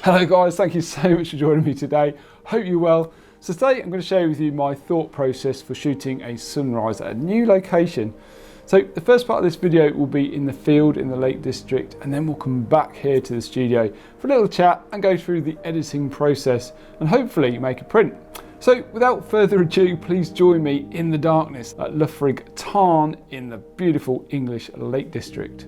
Hello guys, thank you so much for joining me today. Hope you're well. So today I'm going to share with you my thought process for shooting a sunrise at a new location. So the first part of this video will be in the field in the Lake District, and then we'll come back here to the studio for a little chat and go through the editing process and hopefully make a print. So without further ado, please join me in the darkness at Loughrigg Tarn in the beautiful English Lake District.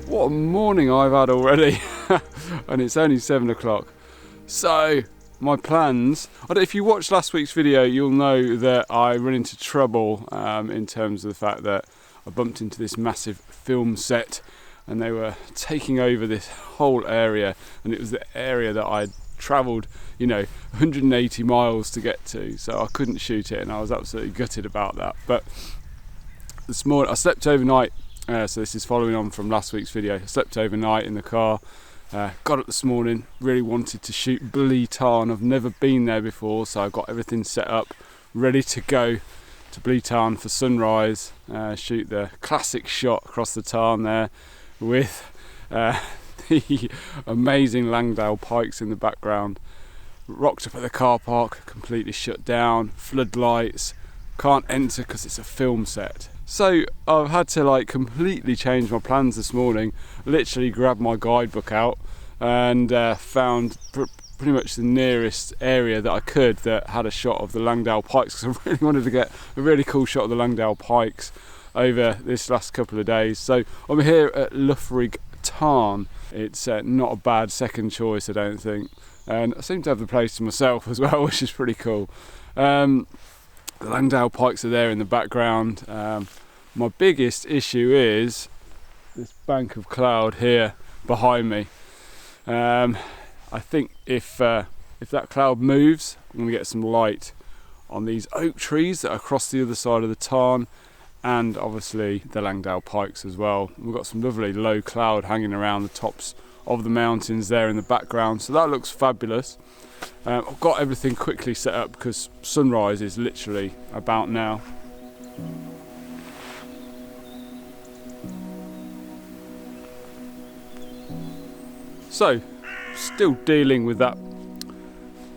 What a morning I've had already, and it's only 7 o'clock. So my plans, if you watched last week's video, you'll know that I run into trouble in terms of the fact that I bumped into this massive film set and they were taking over this whole area, and it was the area that I'd travelled 180 miles to get to, so I couldn't shoot it and I was absolutely gutted about that. But this morning I slept overnight. So this is following on from last week's video. I slept overnight in the car, got up this morning, really wanted to shoot Loughrigg Tarn. I've never been there before, so I've got everything set up, ready to go to Loughrigg Tarn for sunrise, shoot the classic shot across the tarn there with the amazing Langdale pikes in the background. Rocked up at the car park, completely shut down, floodlights, can't enter because it's a film set. So I've had to completely change my plans this morning. Literally grabbed my guidebook out and found pretty much the nearest area that I could that had a shot of the Langdale pikes, because I really wanted to get a really cool shot of the Langdale pikes over this last couple of days. So I'm here at Loughrigg Tarn. It's not a bad second choice, I don't think, and I seem to have the place to myself as well, which is pretty cool. The Langdale pikes are there in the background. My biggest issue is this bank of cloud here behind me. I think if that cloud moves, I'm going to get some light on these oak trees that are across the other side of the tarn, and obviously the Langdale pikes as well. We've got some lovely low cloud hanging around the tops of the mountains there in the background, so that looks fabulous. I've got everything quickly set up because sunrise is literally about now. So, still dealing with that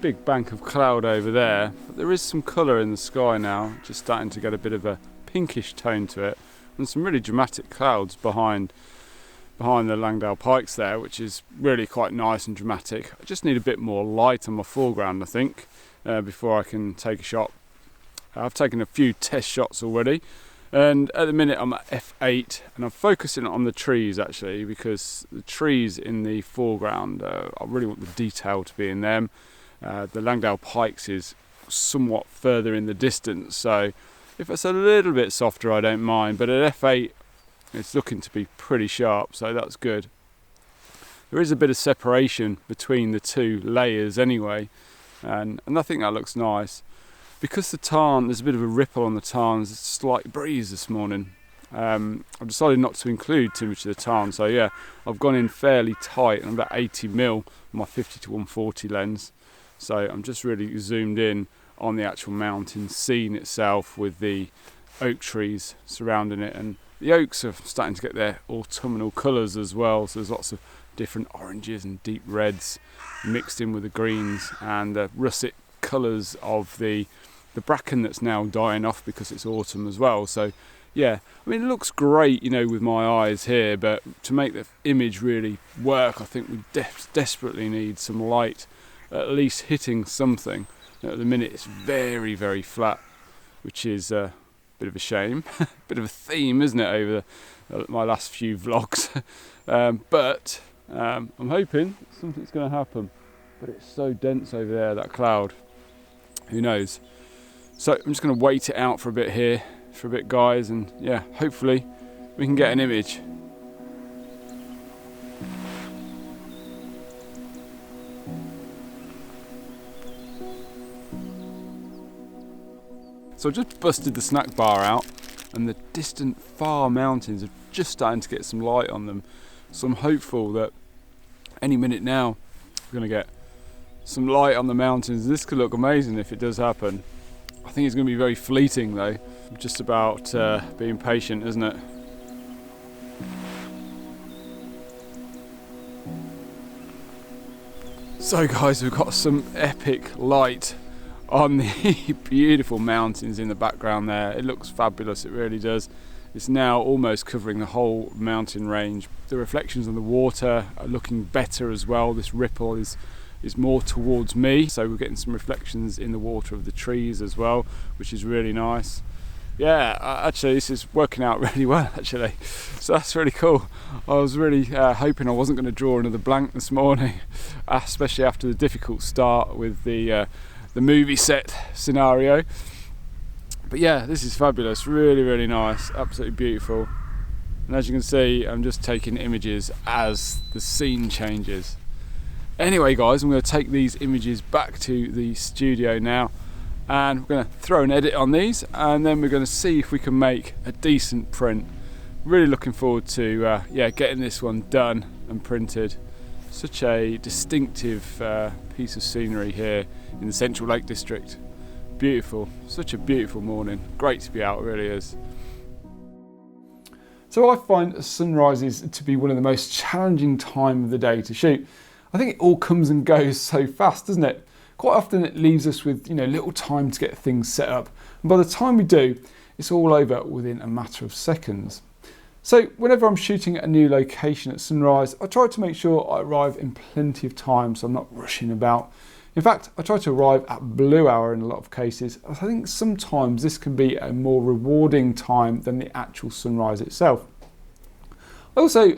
big bank of cloud over there, but there is some colour in the sky now, just starting to get a bit of a pinkish tone to it, and some really dramatic clouds behind the Langdale pikes there, which is really quite nice and dramatic. I just need a bit more light on my foreground, I think, before I can take a shot. I've taken a few test shots already, and at the minute I'm at f8 and I'm focusing on the trees actually, because the trees in the foreground, I really want the detail to be in them. The Langdale pikes is somewhat further in the distance, so if it's a little bit softer I don't mind, but at f8 it's looking to be pretty sharp, so that's good. There is a bit of separation between the two layers anyway, and I think that looks nice. Because the tarn, there's a bit of a ripple on the tarn, there's a slight breeze this morning. I've decided not to include too much of the tarn, so yeah, I've gone in fairly tight, and I'm about 80mm on my 50-140 lens. So I'm just really zoomed in on the actual mountain scene itself with the oak trees surrounding it, and the oaks are starting to get their autumnal colours as well, so there's lots of different oranges and deep reds mixed in with the greens, and the russet colours of the bracken that's now dying off because it's autumn as well. So yeah, I mean, it looks great with my eyes here, but to make the image really work, I think we desperately need some light at least hitting something. At the minute it's very, very flat, which is bit of a shame. Bit of a theme, isn't it, over my last few vlogs. But I'm hoping something's going to happen. But it's so dense over there, that cloud. Who knows? So I'm just going to wait it out for a bit here, for a bit, guys, and yeah, hopefully we can get an image. So I just busted the snack bar out, and the distant far mountains are just starting to get some light on them. So I'm hopeful that any minute now we're going to get some light on the mountains. This could look amazing if it does happen. I think it's going to be very fleeting though. Just about being patient, isn't it? So guys, we've got some epic light on the beautiful mountains in the background there. It looks fabulous, it really does. It's now almost covering the whole mountain range. The reflections on the water are looking better as well. This ripple is more towards me, so we're getting some reflections in the water of the trees as well, which is really nice. Yeah, actually this is working out really well actually, so that's really cool. I was really hoping I wasn't going to draw another blank this morning, especially after the difficult start with the movie set scenario. But yeah, this is fabulous, really, really nice, absolutely beautiful. And as you can see, I'm just taking images as the scene changes. Anyway guys, I'm going to take these images back to the studio now, and we're going to throw an edit on these, and then we're going to see if we can make a decent print. Really looking forward to getting this one done and printed. Such a distinctive piece of scenery here in the Central Lake District. Beautiful, such a beautiful morning. Great to be out, it really is. So I find sunrises to be one of the most challenging time of the day to shoot. I think it all comes and goes so fast, doesn't it? Quite often it leaves us with little time to get things set up, and by the time we do, it's all over within a matter of seconds. So whenever I'm shooting at a new location at sunrise, I try to make sure I arrive in plenty of time so I'm not rushing about. In fact, I try to arrive at blue hour in a lot of cases. I think sometimes this can be a more rewarding time than the actual sunrise itself. I also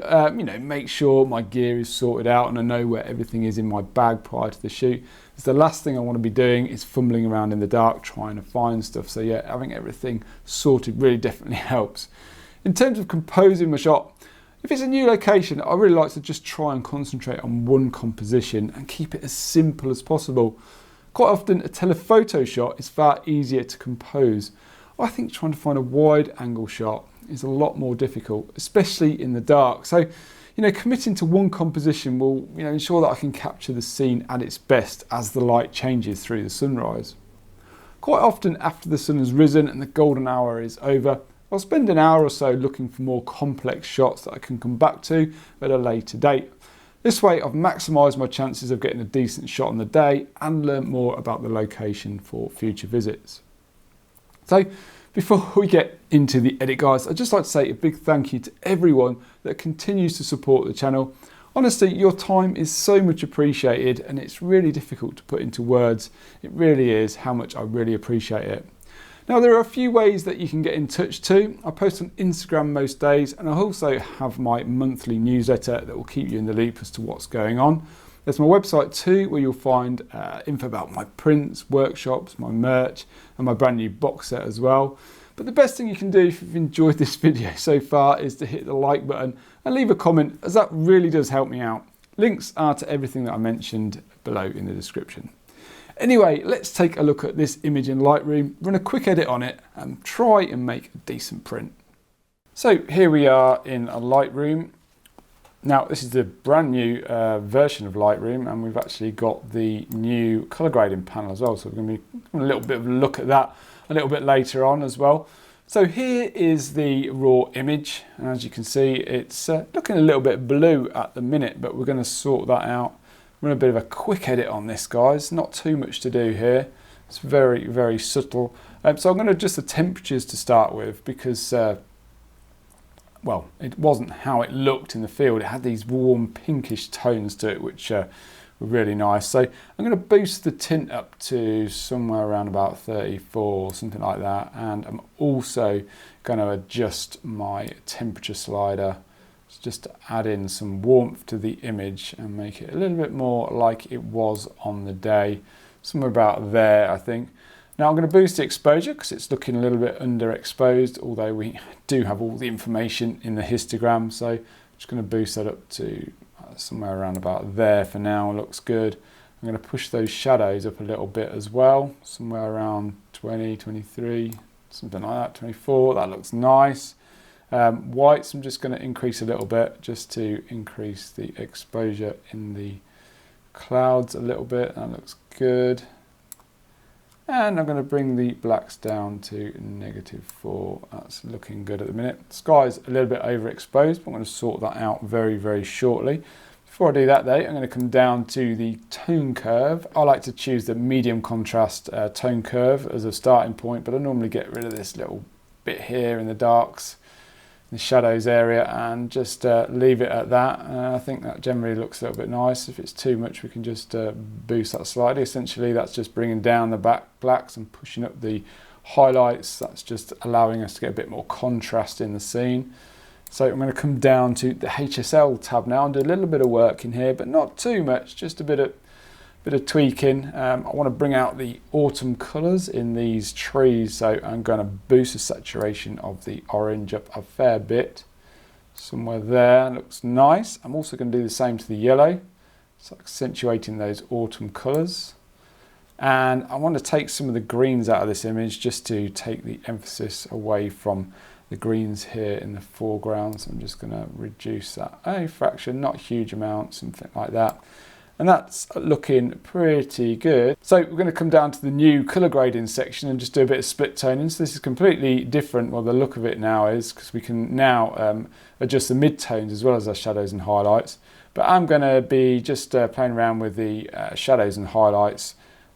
make sure my gear is sorted out and I know where everything is in my bag prior to the shoot. Because the last thing I want to be doing is fumbling around in the dark trying to find stuff. So yeah, having everything sorted really definitely helps. In terms of composing my shot, if it's a new location, I really like to just try and concentrate on one composition and keep it as simple as possible. Quite often a telephoto shot is far easier to compose. I think trying to find a wide angle shot is a lot more difficult, especially in the dark. So, committing to one composition will, ensure that I can capture the scene at its best as the light changes through the sunrise. Quite often after the sun has risen and the golden hour is over, I'll spend an hour or so looking for more complex shots that I can come back to at a later date. This way I've maximised my chances of getting a decent shot on the day and learnt more about the location for future visits. So before we get into the edit guys, I'd just like to say a big thank you to everyone that continues to support the channel. Honestly, your time is so much appreciated and it's really difficult to put into words. It really is how much I really appreciate it. Now there are a few ways that you can get in touch too. I post on Instagram most days and I also have my monthly newsletter that will keep you in the loop as to what's going on. There's my website too, where you'll find info about my prints, workshops, my merch and my brand new box set as well. But the best thing you can do if you've enjoyed this video so far is to hit the like button and leave a comment, as that really does help me out. Links are to everything that I mentioned below in the description. Anyway, let's take a look at this image in Lightroom, run a quick edit on it and try and make a decent print. So here we are in a Lightroom. Now this is the brand new version of Lightroom and we've actually got the new colour grading panel as well. So we're going to be having a little bit of a look at that a little bit later on as well. So here is the raw image and as you can see it's looking a little bit blue at the minute, but we're going to sort that out. Run a bit of a quick edit on this guys, not too much to do here. It's very, very subtle. So I'm going to adjust the temperatures to start with because, well, it wasn't how it looked in the field. It had these warm pinkish tones to it, which were really nice. So I'm going to boost the tint up to somewhere around about 34, something like that. And I'm also going to adjust my temperature slider just to add in some warmth to the image and make it a little bit more like it was on the day. Somewhere about there, I think. Now I'm going to boost the exposure because it's looking a little bit underexposed, although we do have all the information in the histogram. So I'm just going to boost that up to somewhere around about there for now. Looks good. I'm going to push those shadows up a little bit as well, somewhere around 20, 23, something like that, 24. That looks nice. Whites, I'm just going to increase a little bit just to increase the exposure in the clouds a little bit. That looks good. And I'm going to bring the blacks down to -4. That's looking good at the minute. The sky's a little bit overexposed, but I'm going to sort that out very, very shortly. Before I do that though, I'm going to come down to the tone curve. I like to choose the medium contrast tone curve as a starting point, but I normally get rid of this little bit here in the darks, the shadows area, and just leave it at that. I think that generally looks a little bit nice. If it's too much, we can just boost that slightly. Essentially, that's just bringing down the back blacks and pushing up the highlights. That's just allowing us to get a bit more contrast in the scene. So I'm going to come down to the HSL tab now and do a little bit of work in here, but not too much, just a bit of tweaking. I want to bring out the autumn colours in these trees, so I'm going to boost the saturation of the orange up a fair bit. Somewhere there, looks nice. I'm also going to do the same to the yellow, so accentuating those autumn colours. And I want to take some of the greens out of this image just to take the emphasis away from the greens here in the foreground. So I'm just going to reduce that a fraction, not a huge amount, something like that. And that's looking pretty good. So we're going to come down to the new colour grading section and just do a bit of split toning. So this is completely different, well the look of it now is, because we can now adjust the mid-tones as well as our shadows and highlights. But I'm going to be just playing around with the shadows and highlights.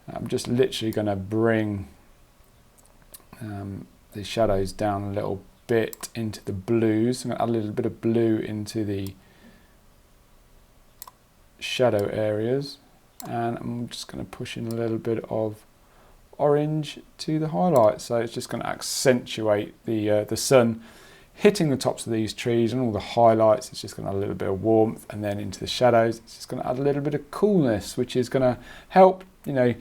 I'm just literally going to bring the shadows down a little bit into the blues. I'm going to add a little bit of blue into the shadow areas, and I'm just going to push in a little bit of orange to the highlights. So it's just going to accentuate the sun hitting the tops of these trees and all the highlights. It's just going to add a little bit of warmth, and then into the shadows it's just going to add a little bit of coolness, which is going to help, you know,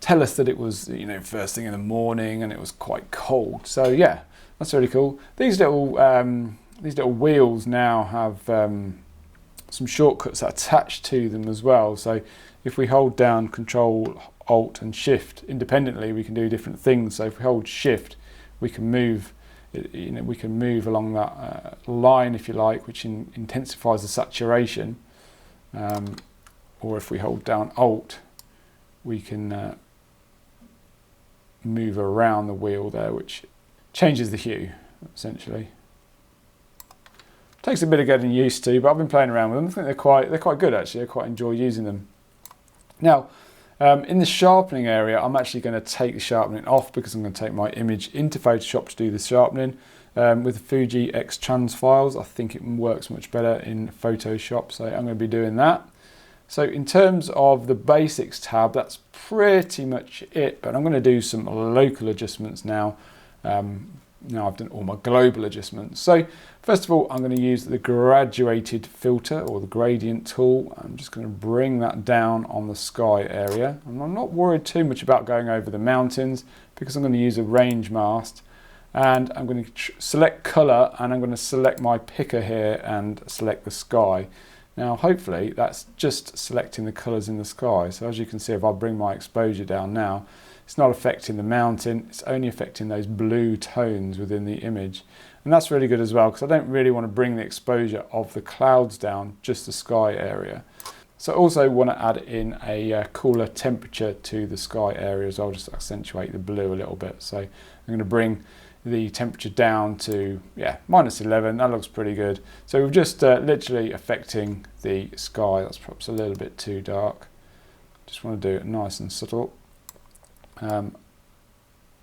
tell us that it was, you know, first thing in the morning and it was quite cold. So yeah, that's really cool. These little wheels now have some shortcuts attached to them as well. So if we hold down Control, Alt and Shift independently, we can do different things. So if we hold Shift, we can move, you know, we can move along that line, if you like, which intensifies the saturation. Or if we hold down Alt, we can move around the wheel there, which changes the hue essentially. Takes a bit of getting used to, but I've been playing around with them. I think they're quite good actually. I quite enjoy using them. Now, in the sharpening area, I'm actually going to take the sharpening off because I'm going to take my image into Photoshop to do the sharpening. With the Fuji X Trans files, I think it works much better in Photoshop, so I'm going to be doing that. So in terms of the basics tab, that's pretty much it, but I'm going to do some local adjustments now. Now I've done all my global adjustments. So first of all, I'm going to use the graduated filter or the gradient tool. I'm just going to bring that down on the sky area. And I'm not worried too much about going over the mountains because I'm going to use a range mask. And I'm going to select color, and I'm going to select my picker here and select the sky. Now hopefully that's just selecting the colors in the sky. So as you can see, if I bring my exposure down now, it's not affecting the mountain, it's only affecting those blue tones within the image. And that's really good as well, because I don't really want to bring the exposure of the clouds down, just the sky area. So I also want to add in a cooler temperature to the sky area as well, just to accentuate the blue a little bit. So I'm going to bring the temperature down to, yeah, -11. That looks pretty good. So we're just literally affecting the sky. That's perhaps a little bit too dark. Just want to do it nice and subtle.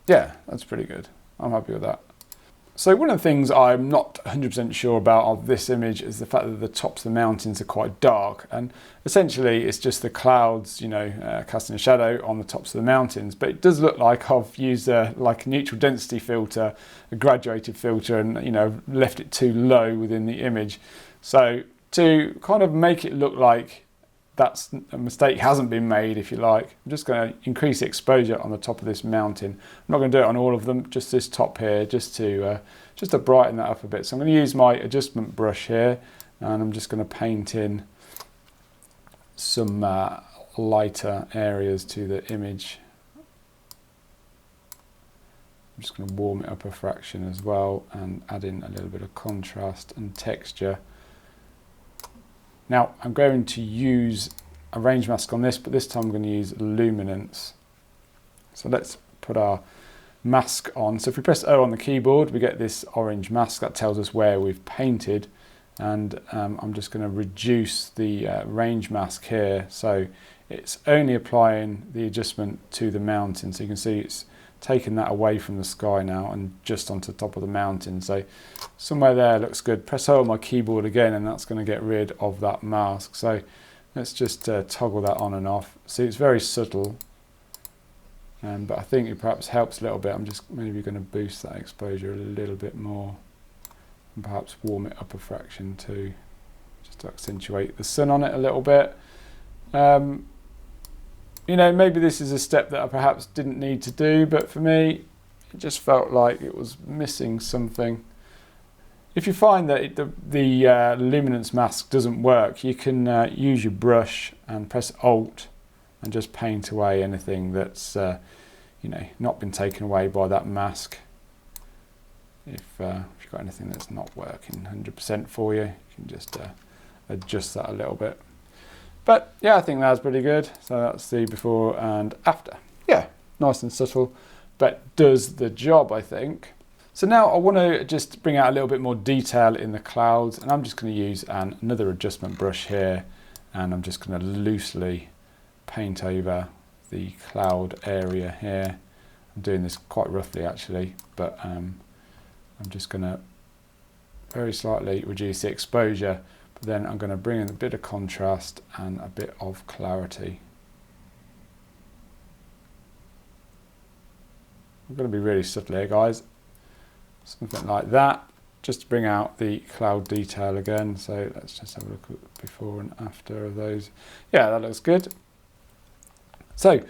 Yeah, that's pretty good. I'm happy with that. So one of the things I'm not 100% sure about of this image is the fact that the tops of the mountains are quite dark, and essentially it's just the clouds, you know, casting a shadow on the tops of the mountains. But it does look like I've used like a neutral density filter, a graduated filter, and, you know, left it too low within the image. So to kind of make it look like that's a mistake hasn't been made, if you like. I'm just going to increase the exposure on the top of this mountain. I'm not going to do it on all of them, just this top here, just to brighten that up a bit. So I'm going to use my adjustment brush here, and I'm just going to paint in some lighter areas to the image. I'm just going to warm it up a fraction as well and add in a little bit of contrast and texture. Now I'm going to use a range mask on this, but this time I'm going to use luminance. So let's put our mask on. So if we press O on the keyboard, we get this orange mask that tells us where we've painted. And I'm just going to reduce the range mask here, so it's only applying the adjustment to the mountain. So you can see it's taken that away from the sky now and just onto the top of the mountain. So somewhere there looks good. Press O on my keyboard again, and that's going to get rid of that mask. So let's just toggle that on and off. See, it's very subtle, but I think it perhaps helps a little bit. I'm just maybe going to boost that exposure a little bit more. And perhaps warm it up a fraction too, just to accentuate the sun on it a little bit. You know, maybe this is a step that I perhaps didn't need to do, but for me, it just felt like it was missing something. If you find that the luminance mask doesn't work, you can use your brush and press Alt and just paint away anything that's you know, not been taken away by that mask. If you've got anything that's not working 100% for you, you can just adjust that a little bit. But yeah, I think that's pretty good. So that's the before and after. Yeah, nice and subtle, but does the job, I think. So now I want to just bring out a little bit more detail in the clouds, and I'm just going to use another adjustment brush here, and I'm just going to loosely paint over the cloud area here. I'm doing this quite roughly actually, but I'm just going to very slightly reduce the exposure, but then I'm going to bring in a bit of contrast and a bit of clarity. I'm going to be really subtle here, guys. Something like that, just to bring out the cloud detail again. So let's just have a look at before and after of those. Yeah, that looks good. So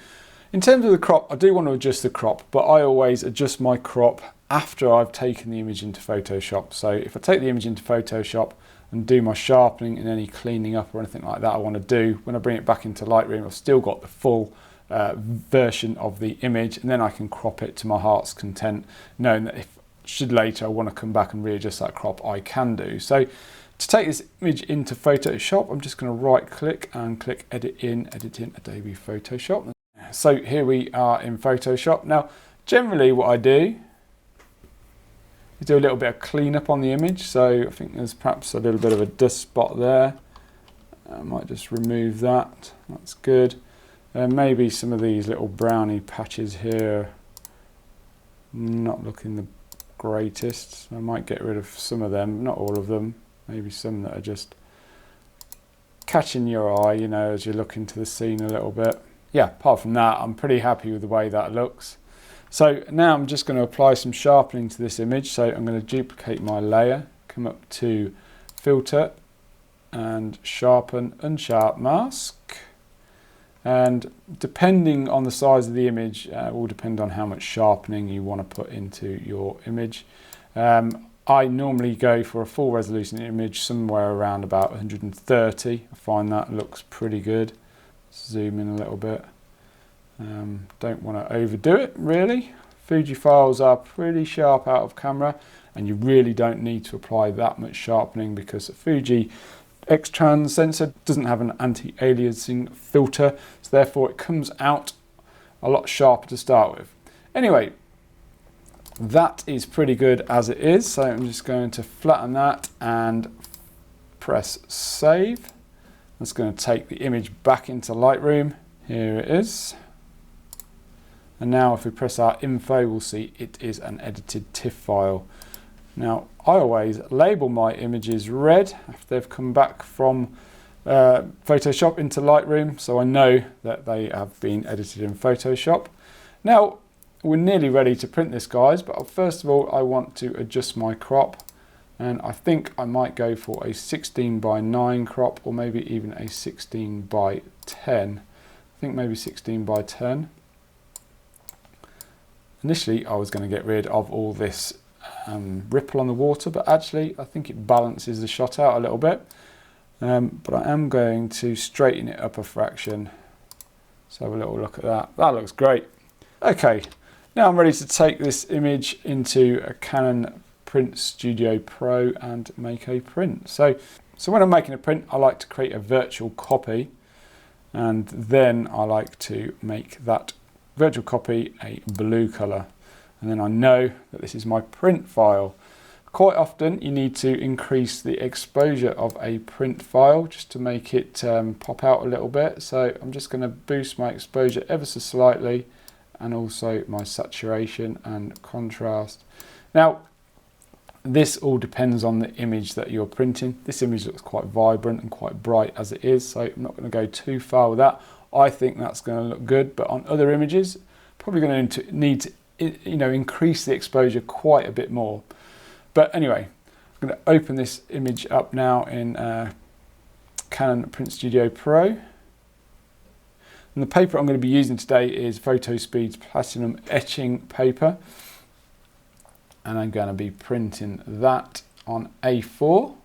in terms of the crop, I do want to adjust the crop, but I always adjust my crop after I've taken the image into Photoshop. So if I take the image into Photoshop and do my sharpening and any cleaning up or anything like that I want to do, when I bring it back into Lightroom, I've still got the full version of the image, and then I can crop it to my heart's content, knowing that if should later I want to come back and readjust that crop, I can do. So to take this image into Photoshop, I'm just going to right click and click Edit in Adobe Photoshop. So here we are in Photoshop. Now generally what I do is do a little bit of cleanup on the image. So I think there's perhaps a little bit of a dust spot there. I might just remove that. That's good. Maybe some of these little brownie patches here not looking the greatest. I might get rid of some of them, not all of them. Maybe some that are just catching your eye, you know, as you look into the scene a little bit. Yeah, apart from that, I'm pretty happy with the way that looks. So now I'm just going to apply some sharpening to this image. So I'm going to duplicate my layer, come up to Filter and Sharpen Unsharp Mask. And depending on the size of the image, will depend on how much sharpening you want to put into your image. I normally go for a full resolution image somewhere around about 130. I find that looks pretty good. Zoom in a little bit. Don't want to overdo it really. Fuji files are pretty sharp out of camera, and you really don't need to apply that much sharpening because a Fuji X-Trans sensor doesn't have an anti-aliasing filter, so therefore it comes out a lot sharper to start with. Anyway, that is pretty good as it is, so I'm just going to flatten that and press save. That's going to take the image back into Lightroom. Here it is. And now if we press our info, we'll see it is an edited TIFF file. Now, I always label my images red after they've come back from Photoshop into Lightroom, so I know that they have been edited in Photoshop. Now, we're nearly ready to print this, guys, but first of all, I want to adjust my crop. And I think I might go for a 16 by 9 crop, or maybe even a 16 by 10. I think maybe 16 by 10. Initially I was going to get rid of all this ripple on the water, but actually I think it balances the shot out a little bit. But I am going to straighten it up a fraction. Let's have a little look at that. That looks great. Okay, now I'm ready to take this image into a Canon Print Studio Pro and make a print. So when I'm making a print, I like to create a virtual copy, and then I like to make that virtual copy a blue color, and then I know that this is my print file. Quite often you need to increase the exposure of a print file just to make it pop out a little bit. So I'm just going to boost my exposure ever so slightly, and also my saturation and contrast. Now this all depends on the image that you're printing. This image looks quite vibrant and quite bright as it is, so I'm not going to go too far with that. I think that's going to look good, but on other images, probably going to need to increase the exposure quite a bit more. But anyway, I'm going to open this image up now in Canon Print Studio Pro. And the paper I'm going to be using today is Photospeed's Platinum Etching paper. And I'm going to be printing that on A4.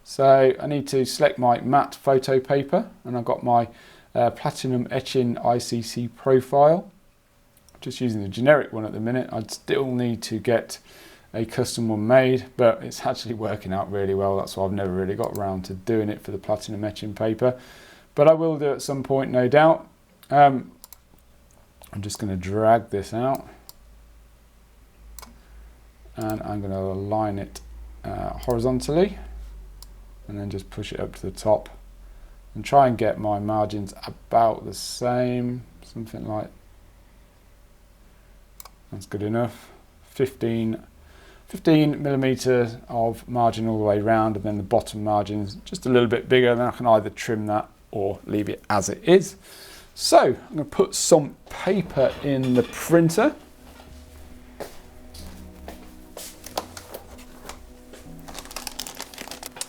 So I need to select my matte photo paper, and I've got my Platinum Etching ICC profile. I'm just using the generic one at the minute. I'd still need to get a custom one made, but it's actually working out really well. That's why I've never really got around to doing it for the Platinum Etching paper, but I will do at some point, no doubt. I'm just going to drag this out, and I'm going to align it horizontally, and then just push it up to the top and try and get my margins about the same, something like that's good enough. 15 millimeters of margin all the way around, and then the bottom margin is just a little bit bigger. Then I can either trim that or leave it as it is. So I'm going to put some paper in the printer.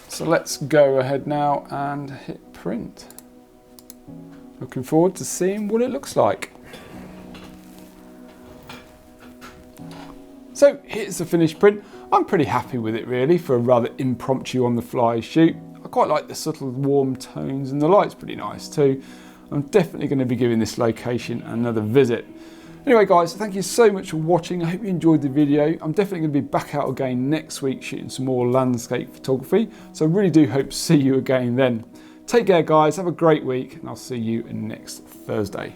So let's go ahead now and hit print. Looking forward to seeing what it looks like. So here's the finished print. I'm pretty happy with it really for a rather impromptu on the fly shoot. I quite like the subtle warm tones, and the light's pretty nice too. I'm definitely going to be giving this location another visit. Anyway guys, thank you so much for watching. I hope you enjoyed the video. I'm definitely going to be back out again next week shooting some more landscape photography. So I really do hope to see you again then. Take care guys, have a great week, and I'll see you next Thursday.